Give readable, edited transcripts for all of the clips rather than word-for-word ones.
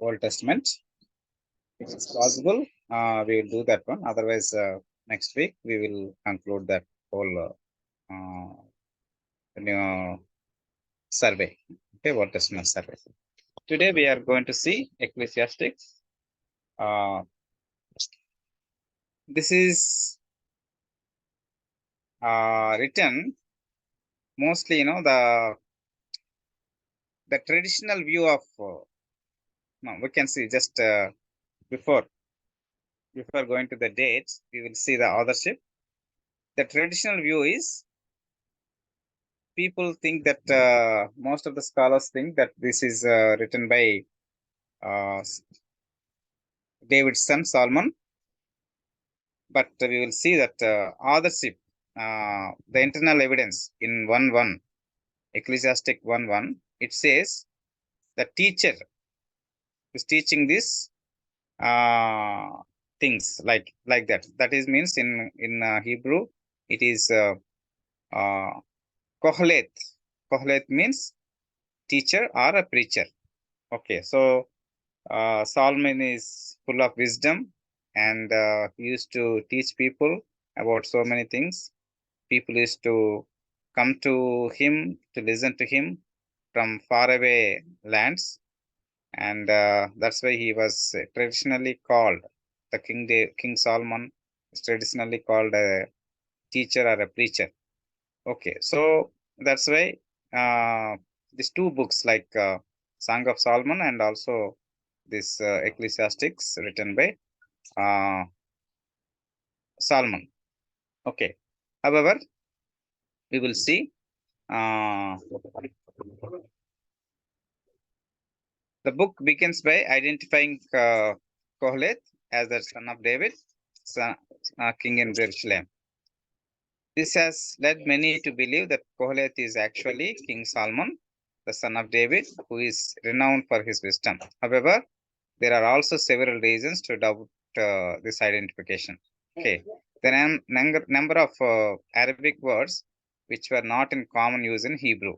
Old Testament. If it's possible, we will do that one. Otherwise, next week we will conclude that whole new survey. Okay, Old Testament survey. Today we are going to see Ecclesiastes. This is written mostly, the traditional view of. No, we can see just before going to the dates, we will see the authorship. The traditional view is people think that most of the scholars think that this is written by uh, David's son Solomon, but we will see that authorship, the internal evidence in 1:1, Ecclesiastic 1:1, it says the teacher is teaching this things like that. That is means in Hebrew it is Kohelet. Kohelet means teacher or a preacher. Okay, so Solomon is full of wisdom, and he used to teach people about so many things. People used to come to him to listen to him from faraway lands, and that's why he was traditionally called the King Solomon is traditionally called a teacher or a preacher. Okay, so that's why these two books like Song of Solomon and also this Ecclesiastics written by Solomon. Okay, however, we will see the book begins by identifying Kohelet as the son of David, king in Jerusalem. This has led many to believe that Kohelet is actually King Solomon, the son of David, who is renowned for his wisdom. However, there are also several reasons to doubt this identification. Okay, there are number of Arabic words which were not in common use in Hebrew.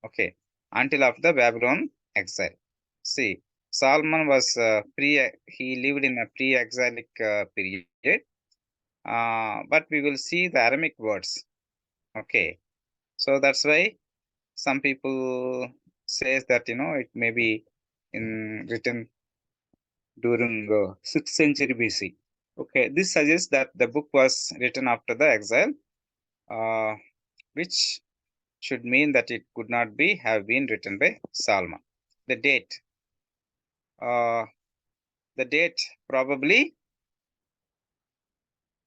Okay, until after the Babylon exile. See, Solomon was he lived in a pre-exilic period. But we will see the Aramaic words. Okay, so that's why some people says that it may be in written during 6th century BC. Okay, this suggests that the book was written after the exile, which should mean that it could not have been written by Solomon. The date, probably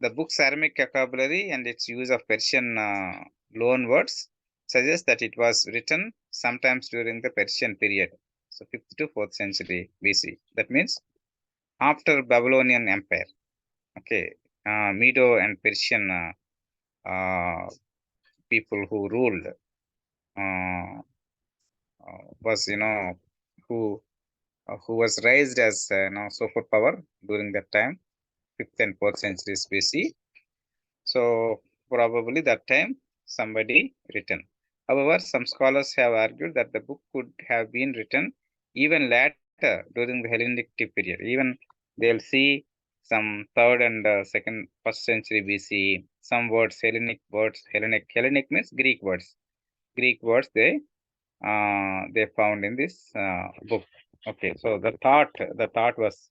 the book's Aramaic vocabulary and its use of Persian loan words suggests that it was written sometimes during the Persian period, so 5th to 4th century BC. That means after Babylonian Empire. Okay, Medo and Persian people who ruled was who was raised as superpower during that time, 5th and 4th centuries BC. So probably that time somebody written. However, some scholars have argued that the book could have been written even later during the Hellenistic period. Even they'll see some 3rd and 1st century BC. Some words, Hellenic words. Hellenic means Greek words. Greek words they found in this book. Okay, so the thought was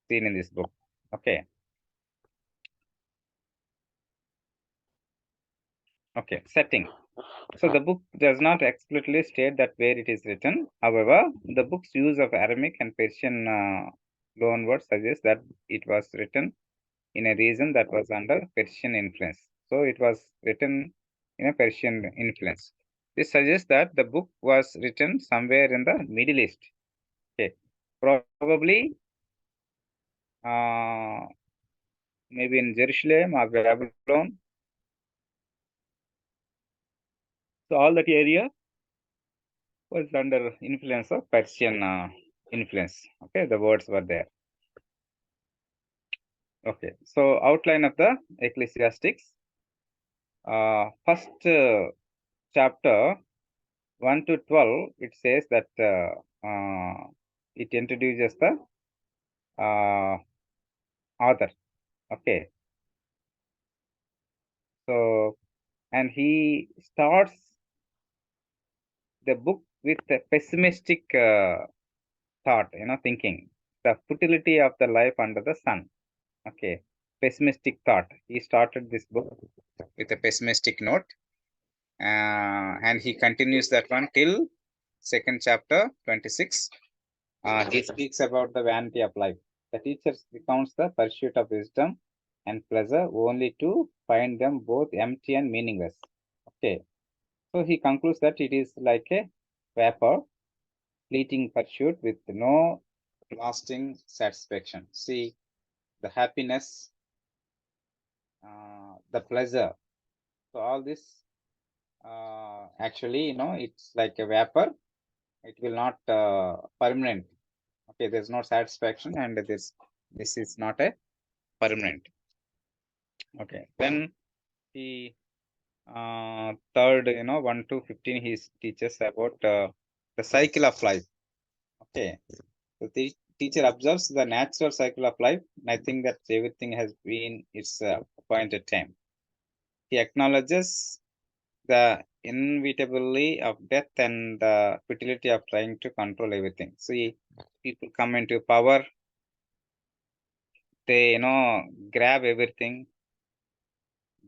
seen in this book. Okay. Okay, setting. So the book does not explicitly state that where it is written. However, the book's use of Aramaic and Persian loan words suggests that it was written in a region that was under Persian influence. So it was written in a Persian influence. This suggests that the book was written somewhere in the Middle East. Okay, probably maybe in Jerusalem or Babylon. So all that area was under influence of Persian influence. Okay, the words were there. Okay, so outline of the Ecclesiastics. First chapter 1 to 12, it says that it introduces the author. Okay. So, and he starts the book with a pessimistic thought, thinking the futility of the life under the sun. Okay. Pessimistic thought. He started this book with a pessimistic note, and he continues that one till second chapter 26. He speaks about the vanity of life. The teacher recounts the pursuit of wisdom and pleasure only to find them both empty and meaningless. Okay. So he concludes that it is like a vapor, fleeting pursuit with no lasting satisfaction. See, the happiness, the pleasure. So all this actually, it's like a vapor. It will not permanent. Okay, there's no satisfaction, and this is not a permanent. Okay, then he third, 1 to 15, he teaches about the cycle of life. Okay, the teacher observes the natural cycle of life. And I think that everything has been its appointed time. He acknowledges the inevitability of death and the futility of trying to control everything. See, people come into power, they grab everything.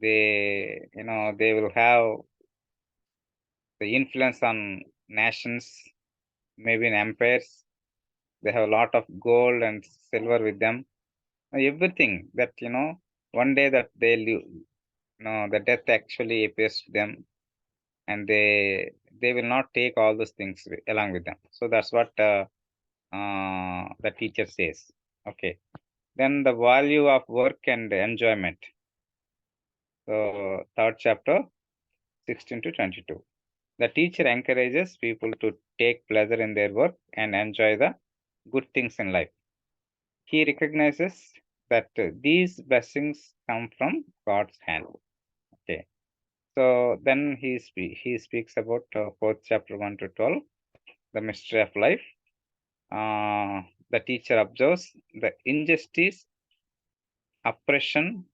They will have the influence on nations, maybe in empires. They have a lot of gold and silver with them. Everything that one day that the death actually appears to them, and they will not take all those things along with them. So that's what the teacher says. Okay. Then the value of work and enjoyment. So third chapter, 16 to 22. The teacher encourages people to take pleasure in their work and enjoy the good things in life. He recognizes that these blessings come from God's hand. Okay. So then he speaks about fourth chapter 1 to 12, the mystery of life. The teacher observes the injustice, oppression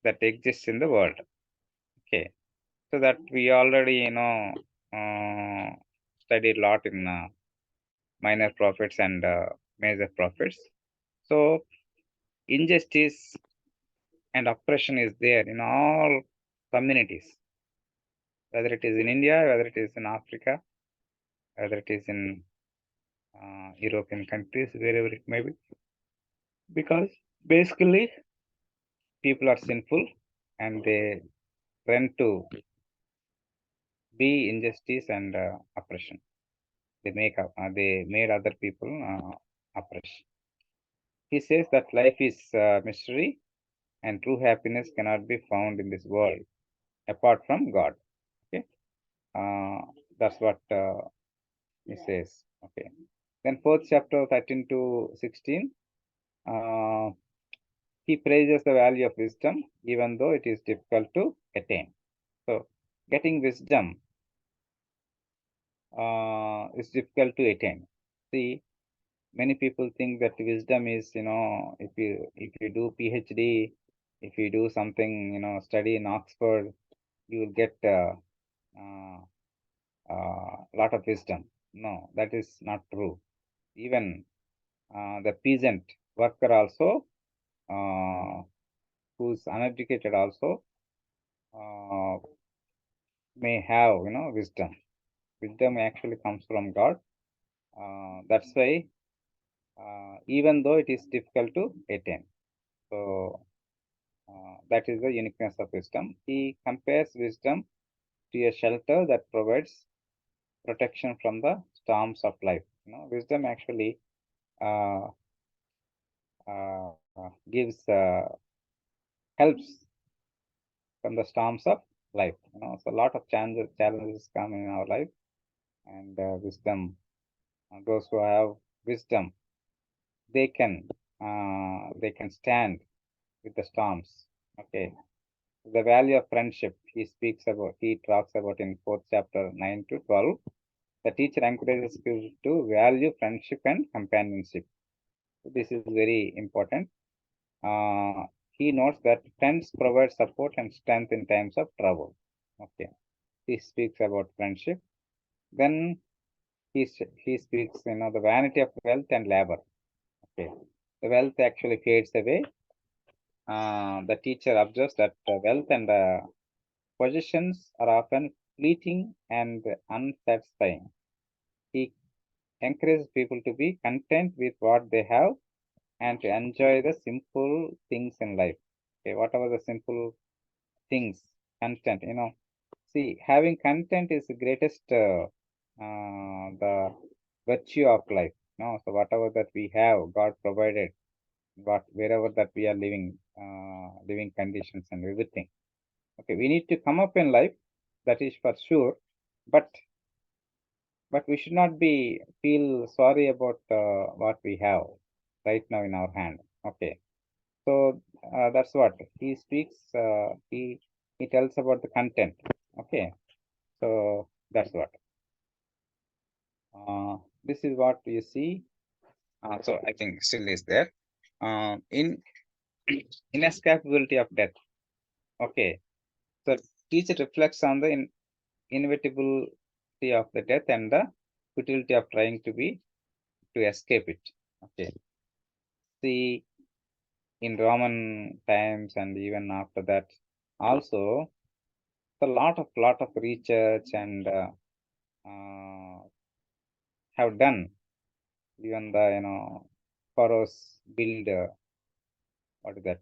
that exists in the world. Okay. So that we already, studied a lot in minor prophets and major prophets. So injustice and oppression is there in all communities, whether it is in India, whether it is in Africa, whether it is in European countries, wherever it may be. Because basically people are sinful and they tend to be injustice and oppression. They made other people oppressed. He says that life is mystery and true happiness cannot be found in this world apart from God. Okay, that's what he says. Okay, then fourth chapter 13 to 16. Uh, he praises the value of wisdom, even though it is difficult to attain. So, getting wisdom is difficult to attain. See, many people think that wisdom is, if you do PhD, if you do something, study in Oxford, you will get lot of wisdom. No, that is not true. Even the peasant worker also, who's uneducated also, uh, may have, wisdom. Wisdom actually comes from God. That's why, even though it is difficult to attain. So that is the uniqueness of wisdom. He compares wisdom to a shelter that provides protection from the storms of life. Wisdom actually uh, gives helps from the storms of life. So a lot of challenges come in our life, and wisdom. Those who have wisdom, they can stand with the storms. Okay. The value of friendship he talks about in fourth chapter 9 to 12. The teacher encourages people to value friendship and companionship. This is very important. He notes that friends provide support and strength in times of trouble. Okay, he speaks about friendship. Then he speaks, the vanity of wealth and labor. Okay, the wealth actually fades away. The teacher observes that wealth and possessions are often fleeting and unsatisfying. He encourages people to be content with what they have and to enjoy the simple things in life. Okay, whatever the simple things, content, see, having content is the greatest the virtue of life. So whatever that we have, God provided, what wherever that we are living, living conditions and everything. Okay, we need to come up in life, that is for sure, but we should not be feel sorry about what we have right now in our hand. Okay, so that's what he speaks. He tells about the content. Okay, so that's what. This is what you see. So I think still is there. In inescapability of death. Okay, so teacher reflects on the inevitability of the death and the futility of trying to escape it. Okay, see, in Roman times and even after that, also a lot of research and have done. Even the pharaohs build what is that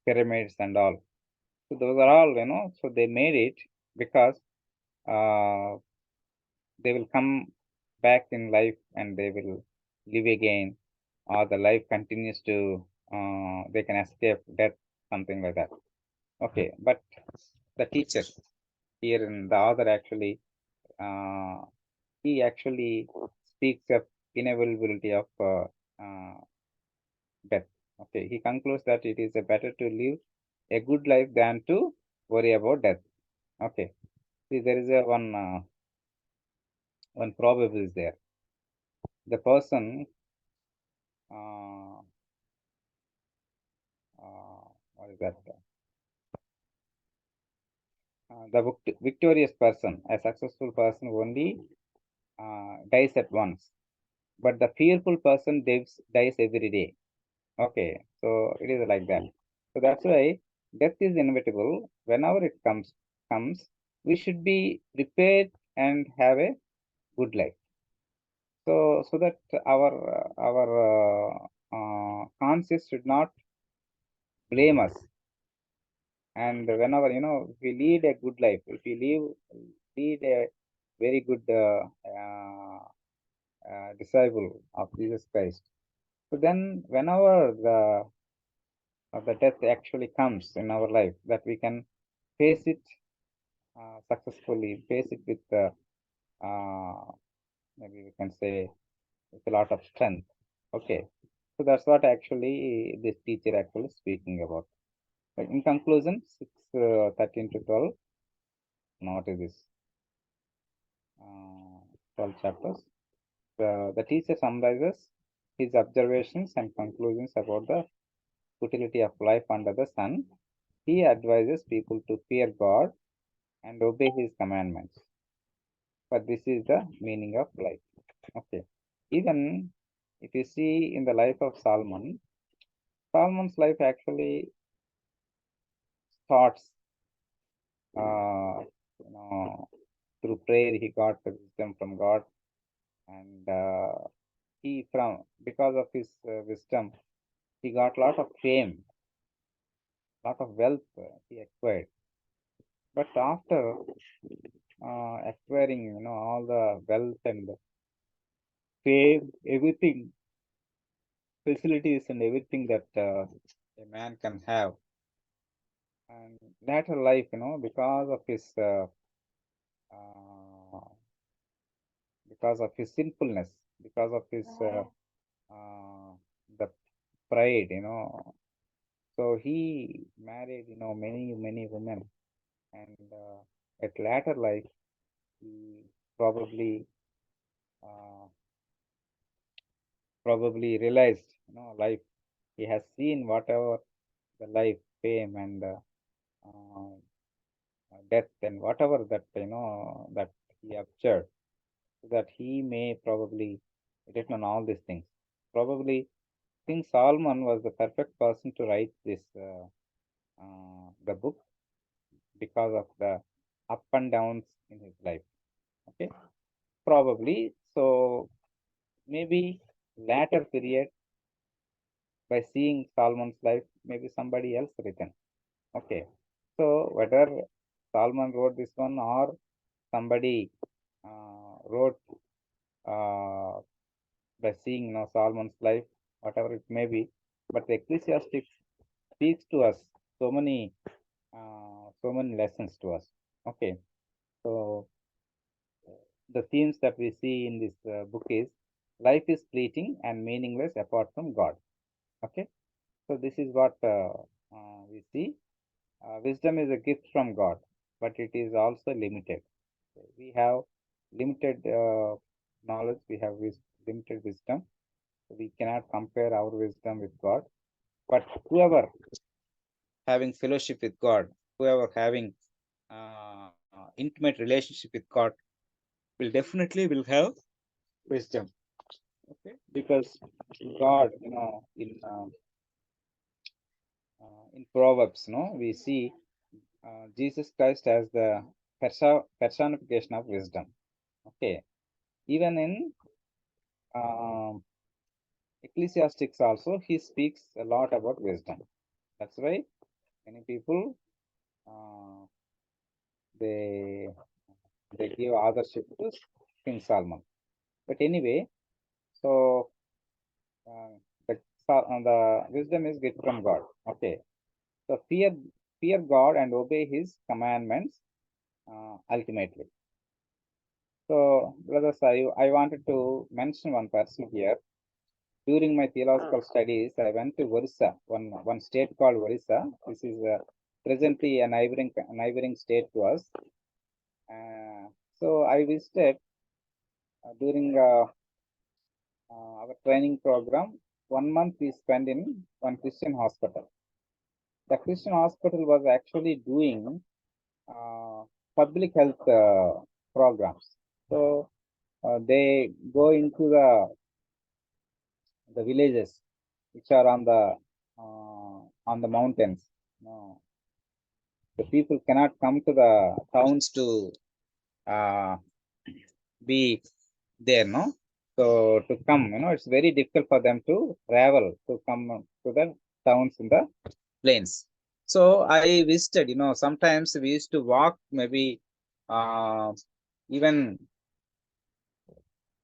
pyramids and all. So those are all So they made it because uh, they will come back in life and they will live again, or the life continues to they can escape death, something like that. Okay, but the teacher here in the author actually uh, he actually speaks of inevitability of uh, death. Okay, he concludes that it is better to live a good life than to worry about death. Okay, see, there is a one proverb is there. The person uh, what is that? The victorious person, a successful person, only dies at once, but the fearful person dies every day. Okay, so it is like that. So that's why death is inevitable. Whenever it comes, we should be prepared and have a good life. So that our conscience should not blame us. And whenever if we lead a good life, if we lead a very good disciple of Jesus Christ, so then whenever the death actually comes in our life, that we can face it successfully, face it with maybe we can say with a lot of strength. Okay, so that's what actually this teacher actually speaking about. But in conclusion, 13 to 12, not this 12 chapters. The teacher summarizes his observations and conclusions about the futility of life under the sun. He advises people to fear God and obey his commandments. But this is the meaning of life. Okay. Even if you see in the life of Solomon, Solomon's life actually starts, uh, you know, through prayer. He got the wisdom from God, and he from because of his wisdom, he got lot of fame, lot of wealth he acquired. But after acquiring, all the wealth and fame, everything, facilities and everything that a man can have, and later life, uh, because of his sinfulness, because of his uh, the pride, so he married, many women, and at later life, he probably uh, probably realized, life. He has seen whatever the life, fame, and uh, death, and whatever that that he observed, so that he may probably written all these things. Probably King Solomon was the perfect person to write this the book because of the up and downs in his life. Okay, probably so. Maybe later period, by seeing Solomon's life, maybe somebody else written. Okay, so whether Solomon wrote this one or somebody wrote uh, by seeing Solomon's life, whatever it may be, but the Ecclesiastes speaks to us so many lessons to us. Okay, so the themes that we see in this book is life is fleeting and meaningless apart from God. Okay, so this is what we see. Wisdom is a gift from God, but it is also limited. We have limited knowledge, we have limited wisdom. We cannot compare our wisdom with God. But whoever having fellowship with God, whoever having intimate relationship with God, will definitely will have wisdom. Okay, because God, in Proverbs, we see Jesus Christ as the personification of wisdom. Okay, even in um, Ecclesiastics also, he speaks a lot about wisdom. That's why many people uh, they they give authorship to King Solomon. But anyway, so uh, the wisdom is gift from God. Okay, so fear God and obey His commandments ultimately. So, brothers, I wanted to mention one person here. During my theological studies, I went to Orissa, one state called Orissa. This is presently a neighboring state to us. So I visited during our training program. 1 month we spent in one Christian hospital. The Christian hospital was actually doing public health programs. So they go into the villages which are on the mountains. No, the people cannot come to the towns to uh, be there, no. So to come, it's very difficult for them to travel to come to the towns in the plains. So I visited. Sometimes we used to walk, maybe even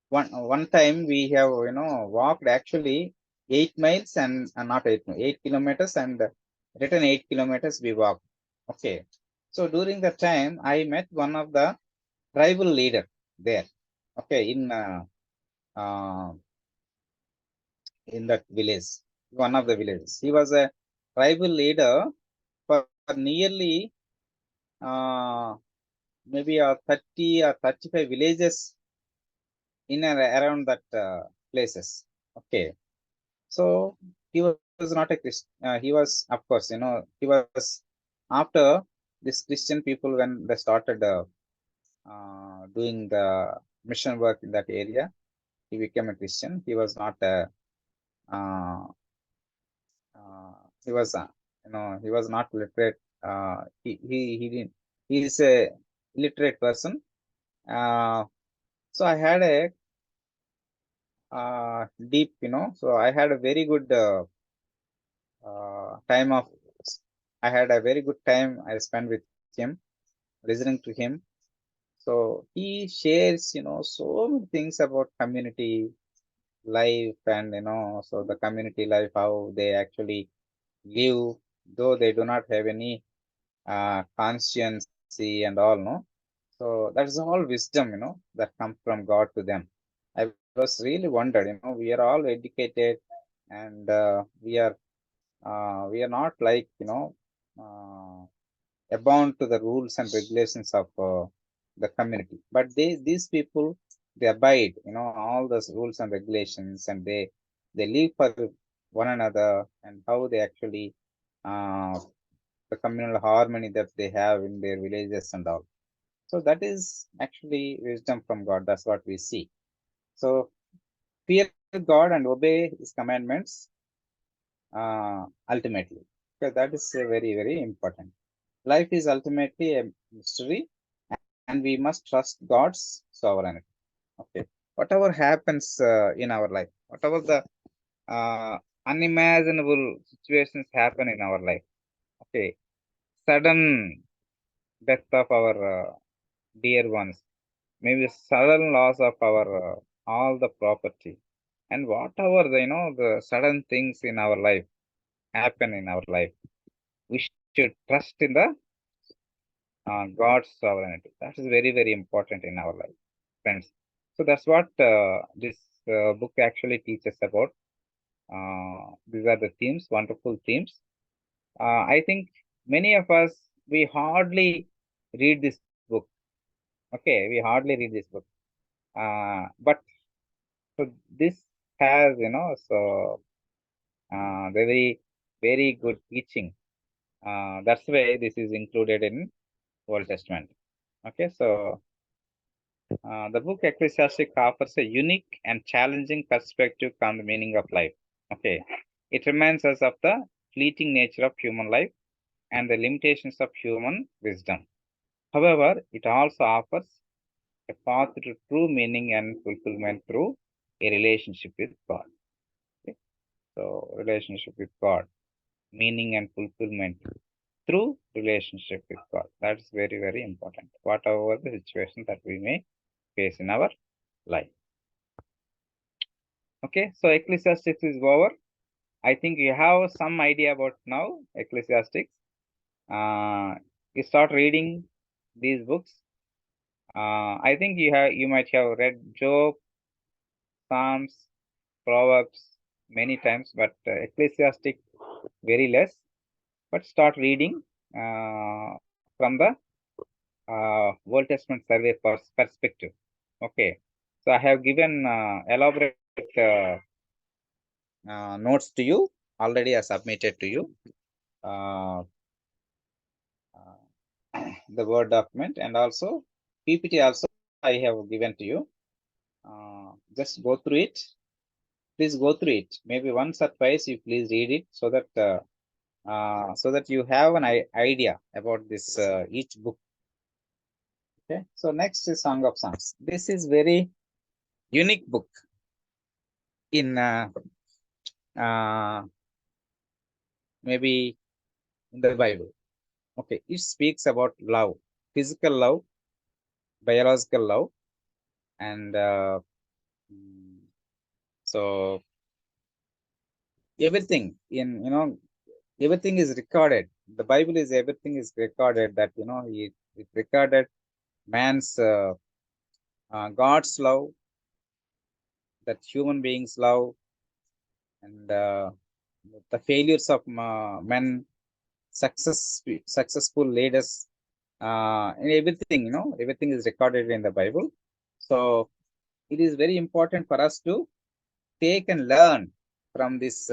one time we have walked actually 8 miles and not 8 kilometers, and return 8 kilometers we walked. Okay, so during the time I met one of the tribal leader there. Okay, uh, in that village, one of the villages, he was a tribal leader for nearly uh, maybe 30 or 35 villages in and around that places. Okay, so he was not a Christian. He was, of course, he was after this Christian people, when they started doing the mission work in that area. He became a Christian. He was not a, uh, he was, he was not literate. He didn't. He is a illiterate person. Uh, so I had a deep, so I had a very good time of. I had a very good time I spent with him, listening to him. So he shares, so many things about community life, and so the community life, how they actually live, though they do not have any consciency and all, no. So that's all wisdom, that comes from God to them. I was really wondered, we are all educated, and we are not like, bound to the rules and regulations of the community. But these people, they abide, all those rules and regulations, and they live for one another, and how they actually uh, the communal harmony that they have in their villages and all. So that is actually wisdom from God. That's what we see. So fear God and obey His commandments ultimately. So that is very, very important. Life is ultimately a mystery, and we must trust God's sovereignty. Okay. Whatever happens in our life, whatever the unimaginable situations happen in our life. Okay. Sudden death of our dear ones, maybe sudden loss of our all the property, and whatever the sudden things in our life happen in our life, we should trust in the God's sovereignty. That is very, very important in our life, friends. So that's what this book actually teaches about. These are the themes, wonderful themes. I think many of us, we hardly read this book. Okay, we hardly read this book. But so this has, very, very good teaching. That's why this is included in Old Testament. Okay, so the book Ecclesiastes offers a unique and challenging perspective on the meaning of life. Okay, it reminds us of the fleeting nature of human life and the limitations of human wisdom. However, it also offers a path to true meaning and fulfillment through a relationship with God. Okay? So, relationship with God, meaning and fulfillment through relationship with God. That's very, very important. Whatever the situation that we may face in our life. Okay, so Ecclesiastes is over. I think you have some idea about now Ecclesiastes. You start reading these books. I think you might have read Job, Psalms, Proverbs many times, but Ecclesiastic very less. But start reading from the Old Testament survey perspective. Okay, so I have given elaborate notes to you already. I submitted to you uh, the Word document, and also PPT also I have given to you. Just go through it. Please go through it. Maybe once or twice you please read it, so that you have an idea about this each book. Okay. So next is Song of Songs. This is very unique book in uh, maybe in the Bible. Okay. It speaks about love, physical love, biological love, and mm, so everything in everything is recorded. The Bible is everything is recorded, that it recorded man's God's love, that human beings love, and the failures of men, successful leaders, and everything. Everything is recorded in the Bible. So it is very important for us to take and learn from these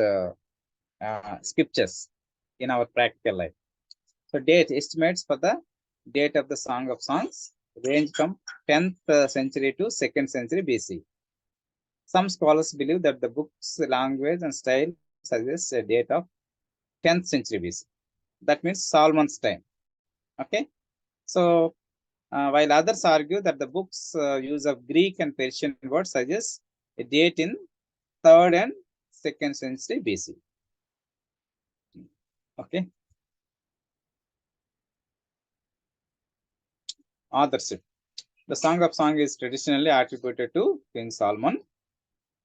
scriptures in our practical life. So date estimates for the date of the Song of Songs range from 10th century to 2nd century BC. Some scholars believe that the book's language and style suggests a date of 10th century BC. That means Solomon's time. Okay. So while others argue that the book's use of Greek and Persian words suggests a date in 3rd and 2nd century BC. Okay. Authorship. The Song of Song is traditionally attributed to King Solomon,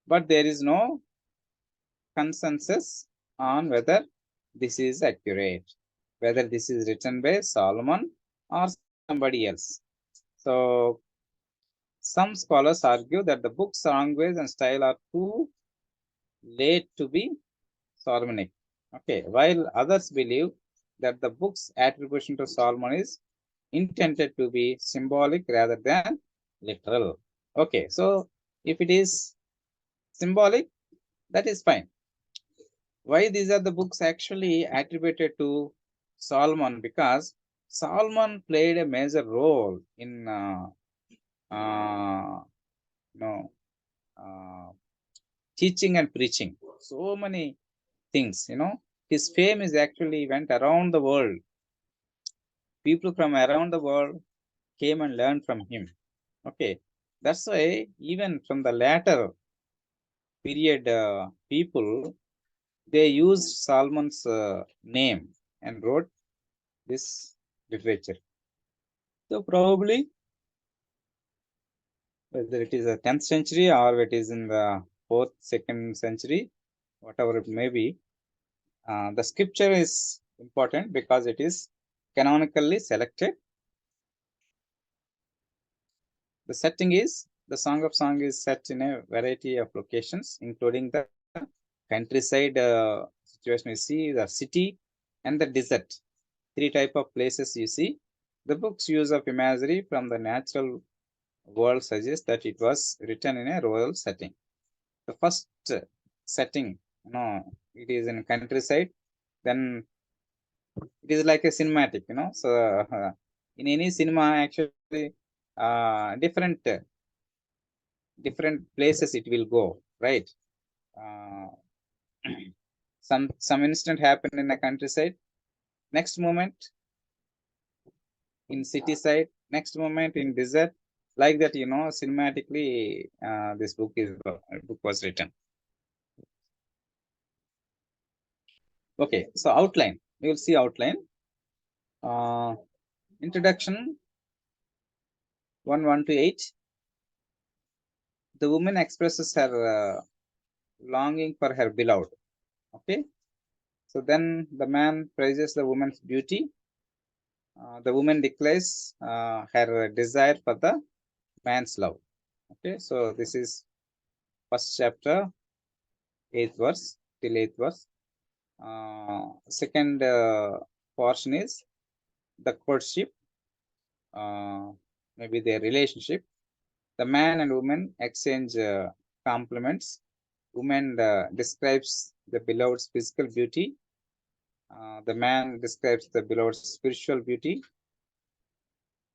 but there is no consensus on whether this is accurate, whether this is written by Solomon or somebody else. So some scholars argue that the book's language and style are too late to be Solomonic. Okay, while others believe that the book's attribution to Solomon is intended to be symbolic rather than literal. Okay, so if it is symbolic, that is fine. Why these are the books actually attributed to Solomon? Because Solomon played a major role in uh, you know, uh, teaching and preaching. So many things, his fame is actually went around the world. People from around the world came and learned from him. Okay, that's why even from the latter period, people they used Solomon's name and wrote this literature. So probably whether it is a 10th century or it is in the 4th, 2nd century, whatever it may be, the scripture is important because it is canonically selected. The setting is the Song of Song is set in a variety of locations, including the countryside situation. You see the city and the desert. Three type of places you see. The book's use of imagery from the natural world suggests that it was written in a rural setting. The first setting, it is in countryside. Then it is like a cinematic, So in any cinema, actually, different places it will go, right? Uh, some instant happened in a countryside. Next moment in city side. Next moment in desert. Like that, cinematically, this book was written. Okay, so outline. You will see outline. Introduction 1 to 8. The woman expresses her longing for her beloved. Okay, so then the man praises the woman's beauty. The woman declares her desire for the man's love. Okay, so this is first chapter, 8th verse till 8th verse. Second portion is the courtship, maybe their relationship. The man and woman exchange compliments. Woman describes the beloved's physical beauty. The man describes the beloved's spiritual beauty.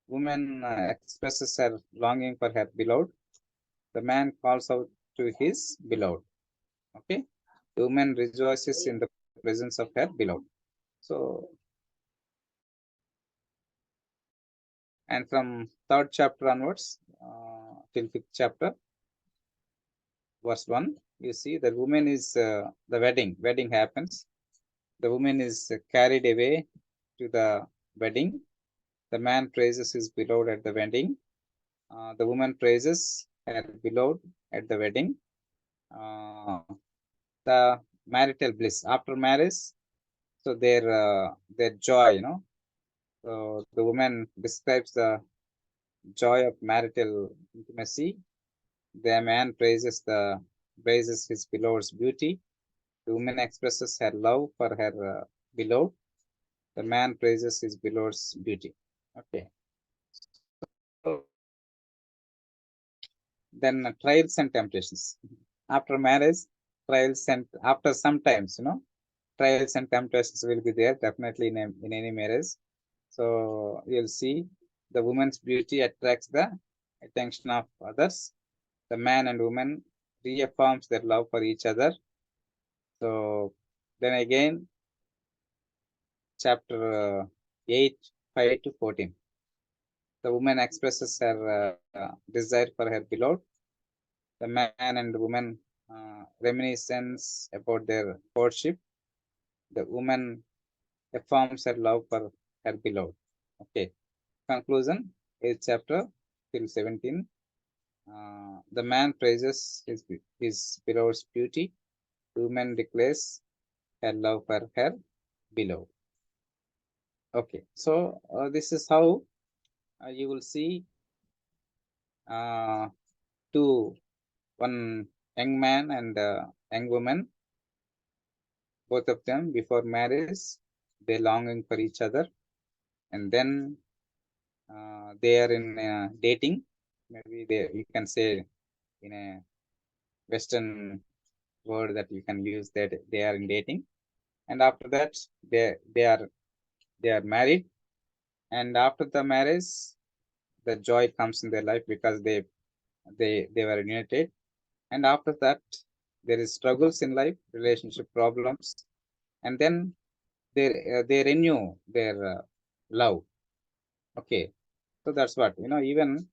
Woman expresses her longing for her beloved. The man calls out to his beloved. Okay, the woman rejoices in the presence of her beloved. So, and from 3rd chapter onwards till 5th chapter, verse 1, you see the woman is the wedding happens. The woman is carried away to the wedding. The man praises his beloved at the wedding. The woman praises her beloved at the wedding. The marital bliss after marriage. So their joy, So the woman describes the joy of marital intimacy. The man praises his beloved's beauty. The woman expresses her love for her beloved. The man praises his beloved's beauty. Okay. So then trials and temptations. After marriage, trials and after sometimes, trials and temptations will be there definitely in any marriage. So you'll see the woman's beauty attracts the attention of others. The man and woman reaffirms their love for each other. So then again, chapter 8, 5 to 14. The woman expresses her desire for her beloved. The man and woman reminiscence about their courtship. The woman affirms her love for her beloved. Okay. Conclusion, 8th chapter till 17. The man praises his beloved's beauty. The woman declares her love for her beloved. Okay, so this is how you will see uh, one young man and young woman, both of them before marriage, they longing for each other, and then they are in dating. maybe you can say in a Western word that you can use, that they are in dating, and after that they are married, and after the marriage the joy comes in their life because they were united, and after that there is struggles in life, relationship problems, and then they renew their love. Okay, so that's what, even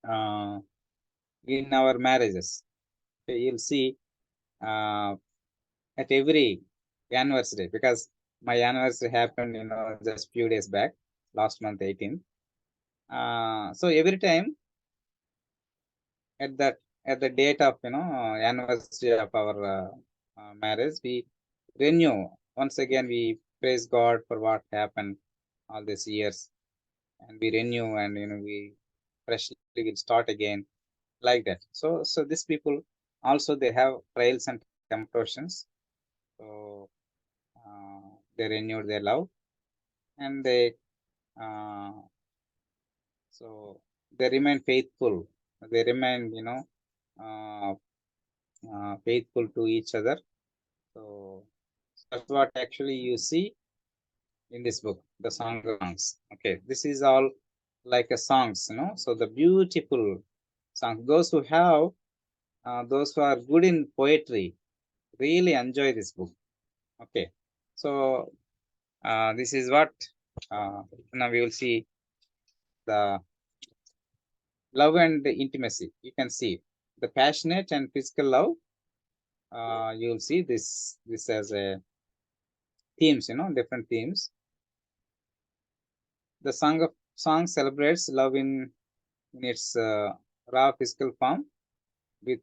uh, in our marriages, okay, you'll see uh, at every anniversary, because my anniversary happened, just few days back, last month 18th. So every time at that at the date of anniversary of our marriage, we renew once again. We praise God for what happened all these years, and we renew, and we freshly will start again, like that. So these people also, they have trials and temptations. So they renewed their love, and uh, they remain faithful. They remain, uh, faithful to each other. So that's what actually you see in this book, the Song of Songs. Okay, this is all like a songs, So the beautiful songs. Those who are good in poetry really enjoy this book. Okay, so this is what now we will see the love and the intimacy. You can see the passionate and physical love. You will see this as a themes, different themes. The song celebrates love in its raw physical form, with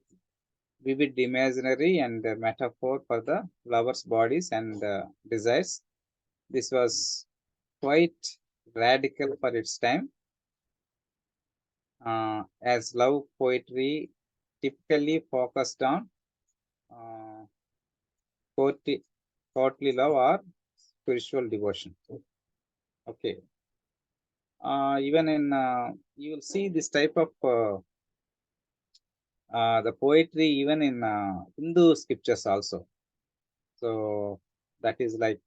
vivid imaginary and metaphor for the lovers' bodies and desires. This was quite radical for its time, as love poetry typically focused on uh, courtly, courtly love or spiritual devotion. Okay. Even in you will see this type of the poetry even in Hindu scriptures also. So that is like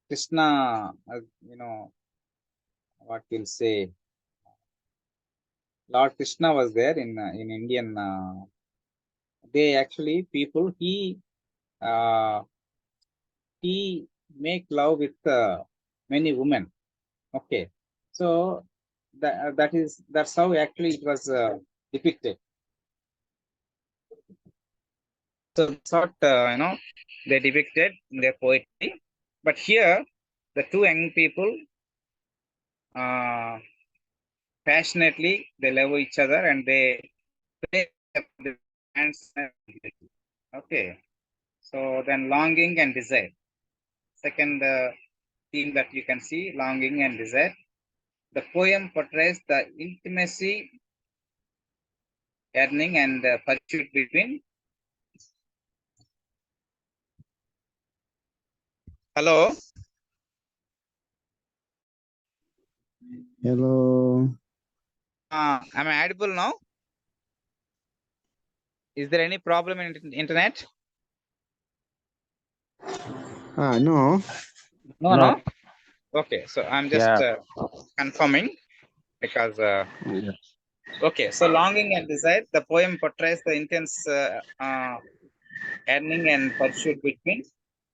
Krishna, what we'll say, Lord Krishna was there in Indian. They actually people uh, he make love with many women. Okay, so that's how actually it was depicted. So that's what they depicted in their poetry. But here, the two young people uh, passionately they love each other, and they pray for the handsome. Okay, so then longing and desire. Second theme that you can see, longing and desire. The poem portrays the intimacy, yearning, and pursuit between. Hello. Hello. Am I audible now? Is there any problem in internet? No. No. Okay, so I'm just Yeah. confirming because Yeah. okay. So longing and desire. The poem portrays the intense yearning and pursuit between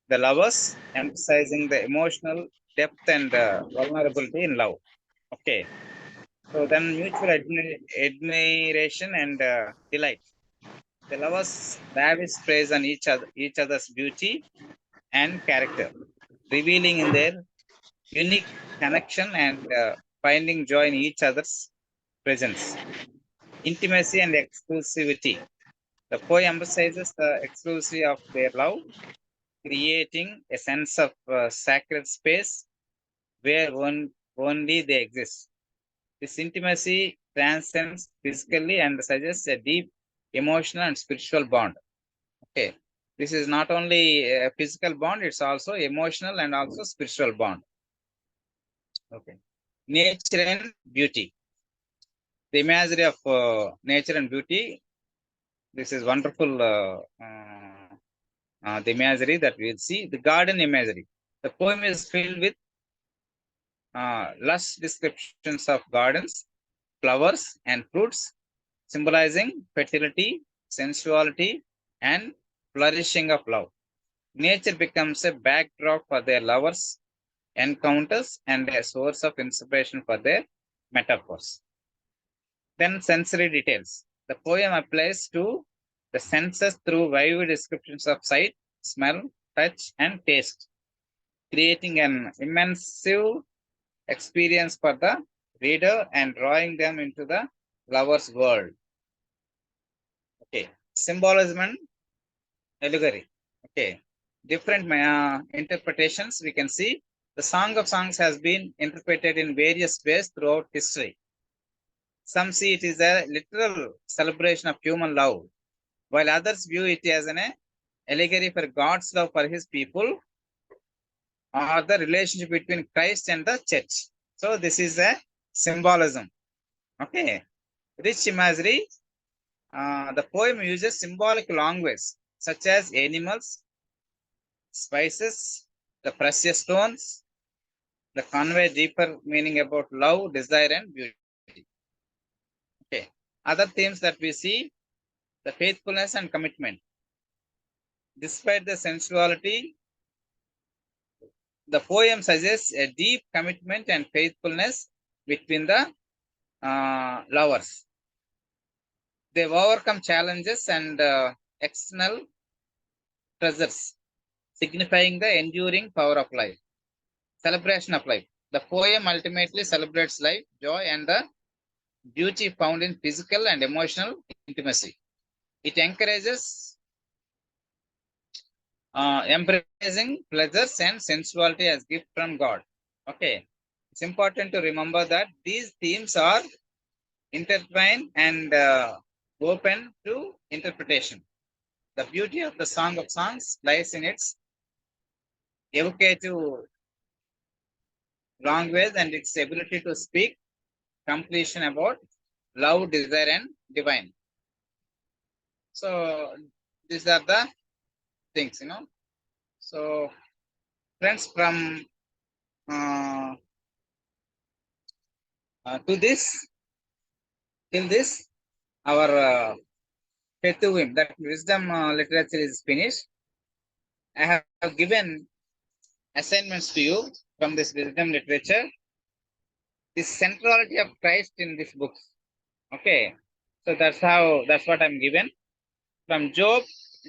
the lovers, emphasizing the emotional depth and vulnerability in love. Okay. So then mutual admiration and delight. The lovers lavish praise on each other's beauty and character, revealing in their unique connection and finding joy in each other's presence. Intimacy and exclusivity. The poem emphasizes the exclusivity of their love, creating a sense of sacred space where only they exist. This intimacy transcends physically and suggests a deep emotional and spiritual bond. Okay. This is not only a physical bond, it's also emotional and also spiritual bond. Okay. Nature and beauty. the imagery of nature and beauty. This is wonderful. The imagery that we'll see, the garden imagery. The poem is filled with lush descriptions of gardens, flowers, and fruits, symbolizing fertility, sensuality, and flourishing of love. Nature becomes a backdrop for their lovers' encounters and a source of inspiration for their metaphors. Then sensory details. The poem applies to the senses through vivid descriptions of sight, smell, touch, and taste, creating an immersive experience for the reader and drawing them into the lover's world. Okay. Symbolism and allegory. Okay. Different interpretations we can see. The Song of Songs has been interpreted in various ways throughout history. Some see it is a literal celebration of human love, while others view it as an allegory for God's love for his people or the relationship between Christ and the church. So this is a symbolism. Okay. Rich imagery. The poem uses symbolic language such as animals, spices, the precious stones, the convey deeper meaning about love, desire, and beauty. Okay. Other themes that we see, the faithfulness and commitment. Despite the sensuality, the poem suggests a deep commitment and faithfulness between the lovers. They overcome challenges and external pressures, signifying the enduring power of life. Celebration of life. The poem ultimately celebrates life, joy, and the beauty found in physical and emotional intimacy. It encourages embracing pleasures and sensuality as gift from God. Okay, it's important to remember that these themes are intertwined and open to interpretation. The beauty of the Song of Songs lies in its evocative language and its ability to speak completion about love, desire, and divine. So these are the things, So friends, from to this till this, our Ketuvim, that wisdom literature is finished. I have given assignments to you from this wisdom literature. The centrality of Christ in this book. Okay, so that's what I'm given. From Job,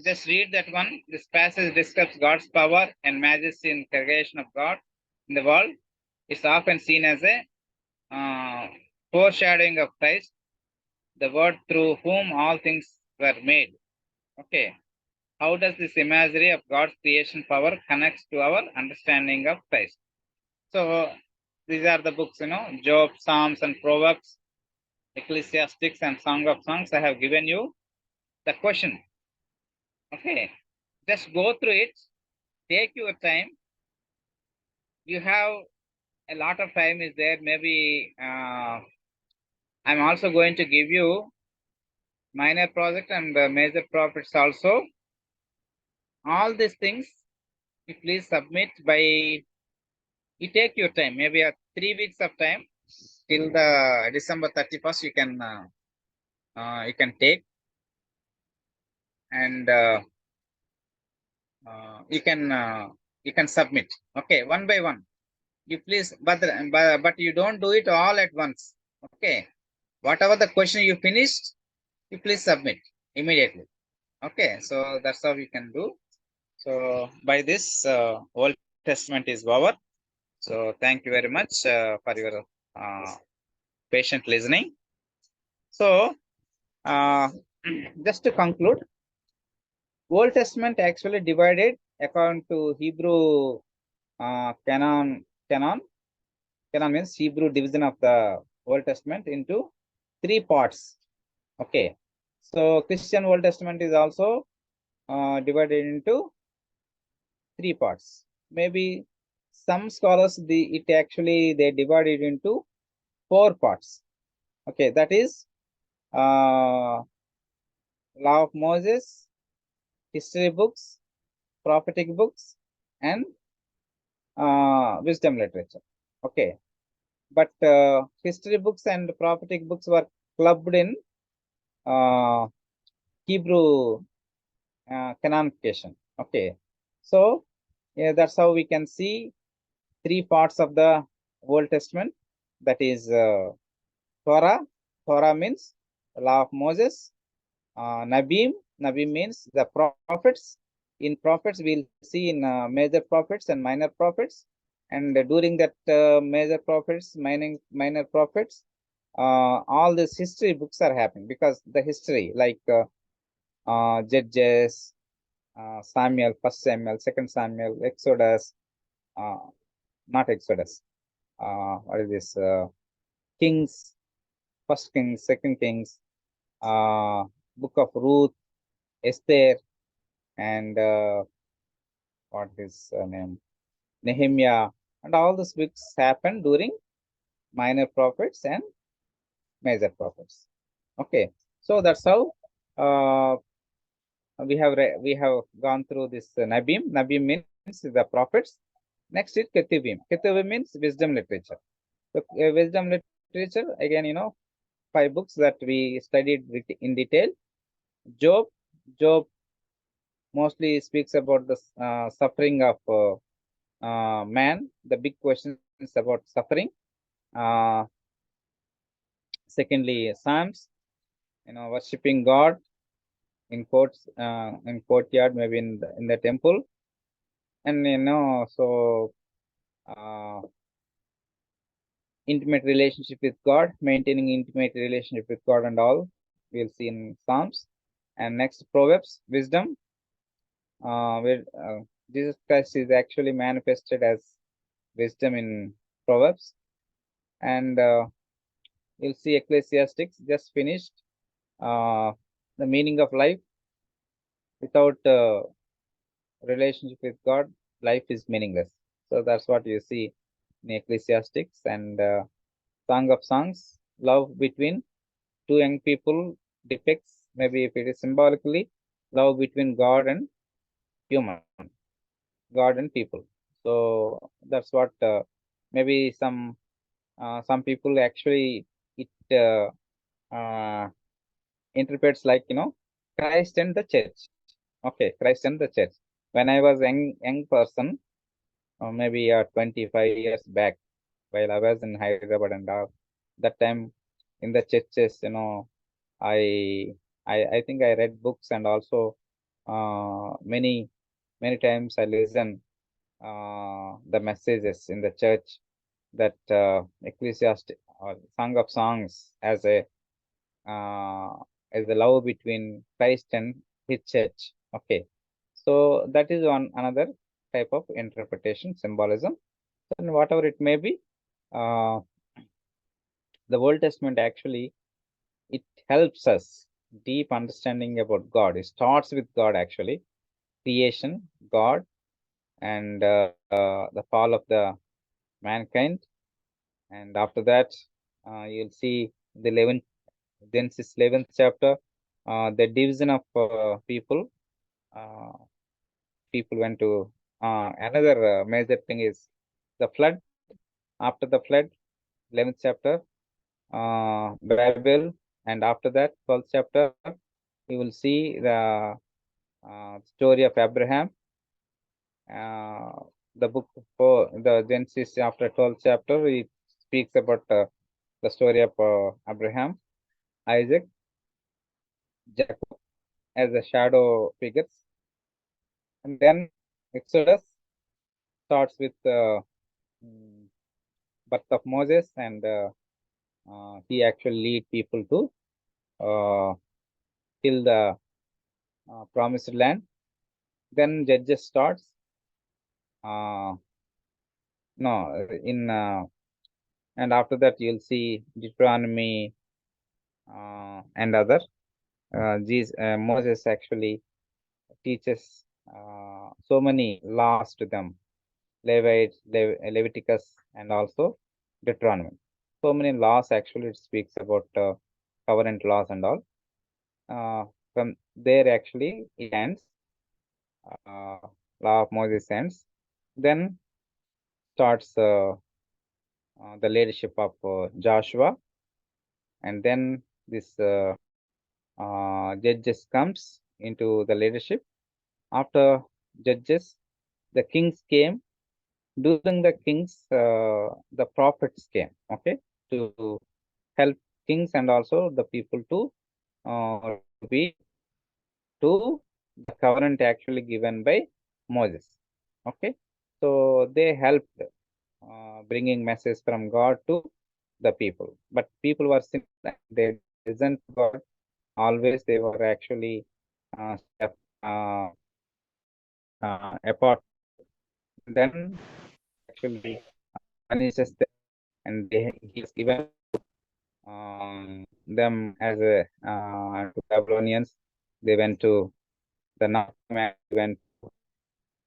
just read that one. This passage describes God's power and majesty in creation of God in the world. It's often seen as a foreshadowing of Christ, the word through whom all things were made. Okay. How does this imagery of God's creation power connects to our understanding of Christ? So these are the books, Job, Psalms, and Proverbs, Ecclesiastes, and Song of Songs. I have given you the question. Okay. Just go through it. Take your time. You have a lot of time is there. Maybe I'm also going to give you minor project and major profits also. All these things, you please submit by, you take your time, maybe 3 weeks of time till the December 31st, you can take, and you can submit. Okay, one by one. You please, but you don't do it all at once. Okay, whatever the question you finished, you please submit immediately. Okay, so that's how you can do. So by this, Old Testament is over. So thank you very much for your patient listening. So just to conclude, Old Testament actually divided according to Hebrew canon. Canon means Hebrew division of the Old Testament into 3 parts. Okay, so Christian Old Testament is also divided into 3 parts. Maybe some scholars they divide it into 4 parts. Okay, that is Law of Moses, history books, prophetic books, and wisdom literature. Okay, but history books and prophetic books were clubbed in uh, Hebrew canonification. Okay, so yeah, that's how we can see three parts of the Old Testament. That is Torah. Torah means the law of Moses. Nabim. Nabim means the prophets. In prophets, we'll see in major prophets and minor prophets. And during that major prophets, minor prophets, all these history books are happening because the history, like Judges, Samuel, First Samuel, Second Samuel, Exodus, uh, not Exodus. What is this? Kings, First Kings, Second Kings, uh, Book of Ruth, Esther, and what is name? Nehemiah, and all these books happened during minor prophets and major prophets. Okay, so that's how uh, we have gone through this Nabim. Nabim means the prophets. Next is Ketuvim. Ketuvim means wisdom literature. So wisdom literature again, five books that we studied in detail. Job. Job mostly speaks about the suffering of man. The big questions about suffering. Uh, Secondly, Psalms. Worshiping God in courts, in courtyard, maybe in the temple, and so uh, intimate relationship with God, maintaining intimate relationship with God, and all we'll see in Psalms. And next, Proverbs, wisdom, where Jesus Christ is actually manifested as wisdom in Proverbs. And you'll see Ecclesiastes just finished. The meaning of life without relationship with God, life is meaningless. So that's what you see in Ecclesiastes. And Song of Songs, love between two young people depicts, maybe if it is symbolically, love between God and human, God and people. So that's what maybe some people actually it uh, interprets like Christ and the church. Okay, Christ and the church. When I was young person, maybe 25 years back, while I was in Hyderabad and all, that time in the churches, I I think I read books, and also many times I listen the messages in the church, that Ecclesiastes or Song of Songs uh, as the love between Christ and His church. Okay, so that is one another type of interpretation, symbolism, and whatever it may be. Uh, the Old Testament actually it helps us deep understanding about God. It starts with God actually, creation, God, and the fall of the mankind, and after that you'll see the 11th Genesis 11th chapter, the division of people. Uh, People went to another major thing is the flood. After the flood, 11th chapter, Babel, and after that, 12th chapter, you will see the story of Abraham. Uh, the book for the Genesis after 12th chapter, it speaks about the story of Abraham, Isaac, Jacob as the shadow figures, and then Exodus starts with mm, birth of Moses, and he actually lead people to uh, till the promised land. Then Judges starts. Uh, no, in and after that you'll see Deuteronomy and other. Moses actually teaches so many laws to them, Leviticus, and also Deuteronomy. so many laws. Actually, it speaks about covenant laws and all. From there, actually, it ends. Uh, Law of Moses ends. Then starts the leadership of Joshua, and then this judges comes into the leadership. After judges, the kings came. During the kings, the prophets came. Okay, to help kings and also the people to be to the covenant actually given by Moses. Okay, so they helped bringing message from God to the people, but people were sinning and they listened to God. Always they were actually step apart. Then actually punishes them, and he has given them as a to Babylonians. They went to the north,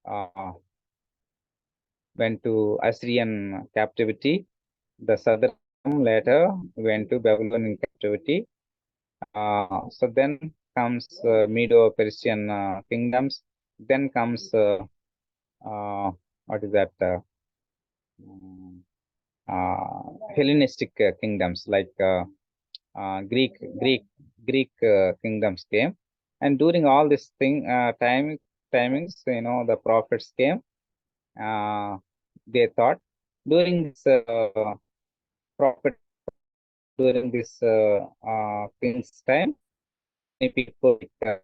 uh, went to Assyrian captivity. The southern later went to Babylonian captivity. So then comes Medo-Persian kingdoms. Then comes what is that? Mm, Hellenistic kingdoms like Greek kingdoms came, and during all this timings, the prophets came. They thought during this prophet during this king's time, many people like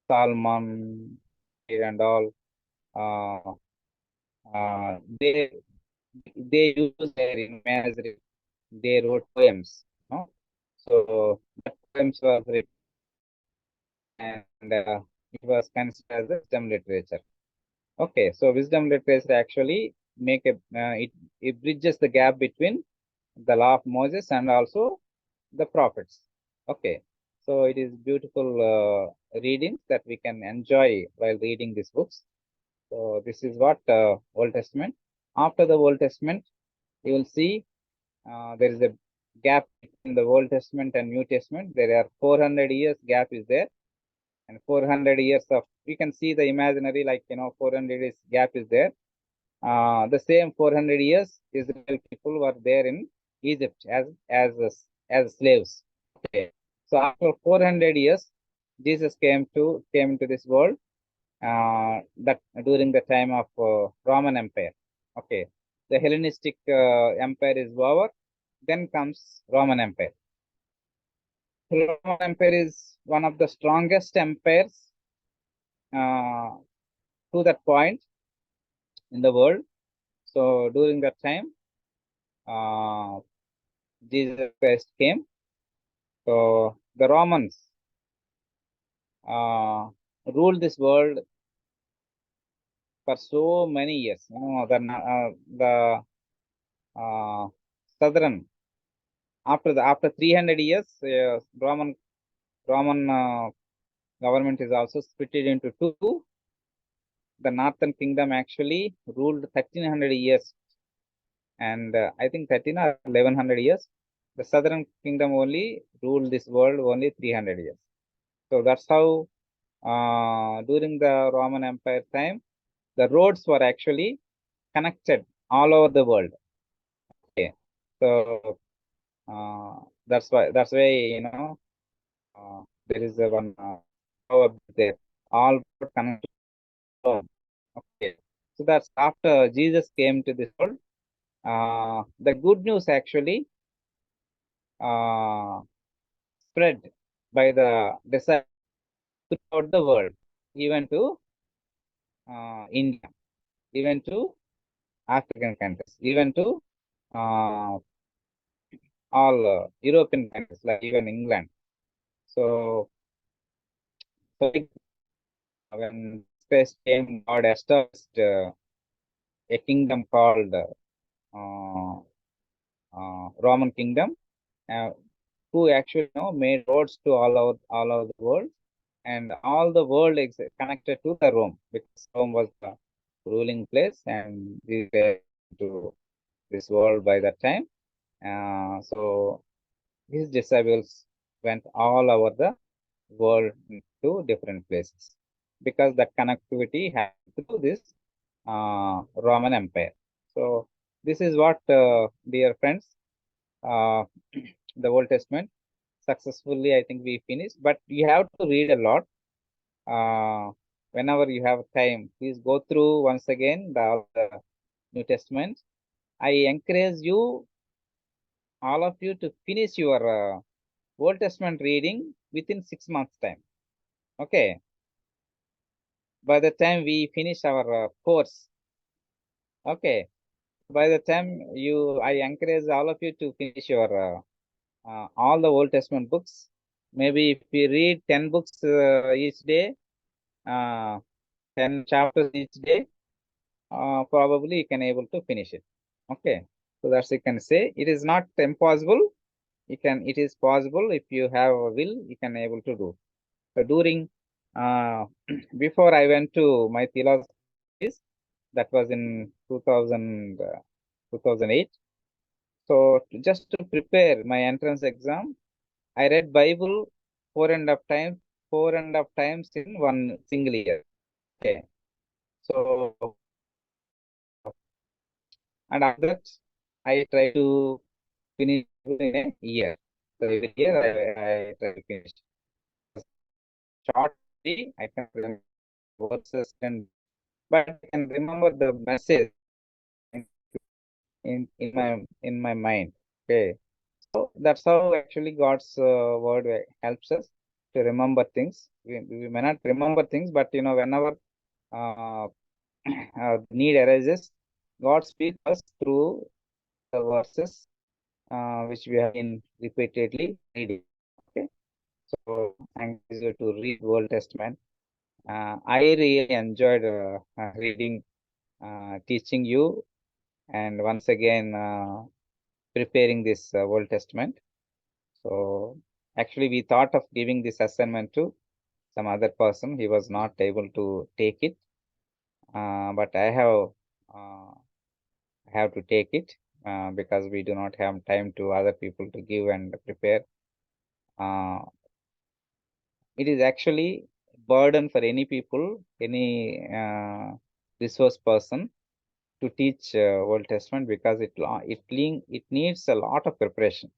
Salman and all, uh, they use their imagery. They wrote poems. So the poems were written, and it was considered as wisdom literature. Okay, so wisdom literature actually make it bridges the gap between the law of Moses and also the prophets. Okay, so it is beautiful readings that we can enjoy while reading these books. So this is what Old Testament. After the Old Testament, you will see there is a gap between the Old Testament and New Testament. There are 400 years gap is there, and 400 years of we can see the imaginary 400 years gap is there. The same 400 years Israel people were there in Egypt as slaves. Okay, so after 400 years, Jesus came into this world. That during the time of Roman Empire. Okay, the Hellenistic Empire is over. Then comes Roman Empire. Roman Empire is one of the strongest empires uh, to that point in the world. So during that time, uh, Jesus Christ came. So the Romans ruled this world for so many years. The southern after 300 years, Roman government is also split into two. The northern kingdom actually ruled 1300 years, and I think 13 or 1100 years. The southern kingdom only ruled this world only 300 years. So that's how during the Roman Empire time, the roads were actually connected all over the world. Okay, so that's why there is a one proverb there. All roads connect to Rome. Okay, so that's after Jesus came to this world. The good news actually uh, spread by the disciples throughout the world, even to India, even to African countries, even to uh, all European countries, like even England. So, so when space came, God established a kingdom called Roman Kingdom, uh, who actually made roads to all over the world, and all the world is connected to the Rome because Rome was the ruling place, and we were to this world by that time. So his disciples went all over the world to different places because that connectivity happened through this Roman Empire. So this is what, dear friends, uh, the Old Testament successfully, I think we finished, but you have to read a lot. Whenever you have time, please go through once again all the New Testament. I encourage you, all of you, to finish your Old Testament reading within 6 months time. Okay. By the time we finish our course, okay. By the time I encourage all of you to finish your all the Old Testament books. Maybe if you read 10 books each day, uh, 10 chapters each day, probably you can able to finish it. Okay. So that's you can say. It is not impossible. It is possible. If you have a will, you can able to do. So during, before I went to my theology studies, that was in 2008. So just to prepare my entrance exam, I read Bible four and a half times in one single year. Okay. So, and after that, I try to finish in a year. So every year I try to finish. Shortly, I can remember verses and, but I can remember the message in my mind. Okay. So that's how actually God's word helps us to remember things. We may not remember things, but whenever uh, need arises, God speaks us through the verses which we have been repeatedly reading. Okay, so I encourage you to read Old Testament. I really enjoyed reading, teaching you, and once again preparing this Old Testament. So actually, we thought of giving this assignment to some other person. He was not able to take it, but uh, I have to take it because we do not have time to other people to give and prepare. Uh, it is actually burden for any people, any resource person to teach Old Testament because it needs a lot of preparation.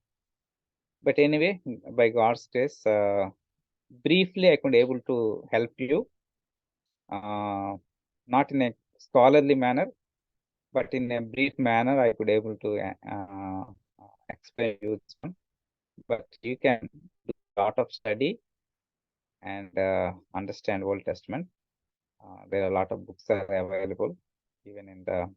But anyway, by God's grace, briefly I could able to help you, not in a scholarly manner, but in a brief manner. I could able to explain you this one. But you can do a lot of study and understand Old Testament. There are a lot of books are available even in the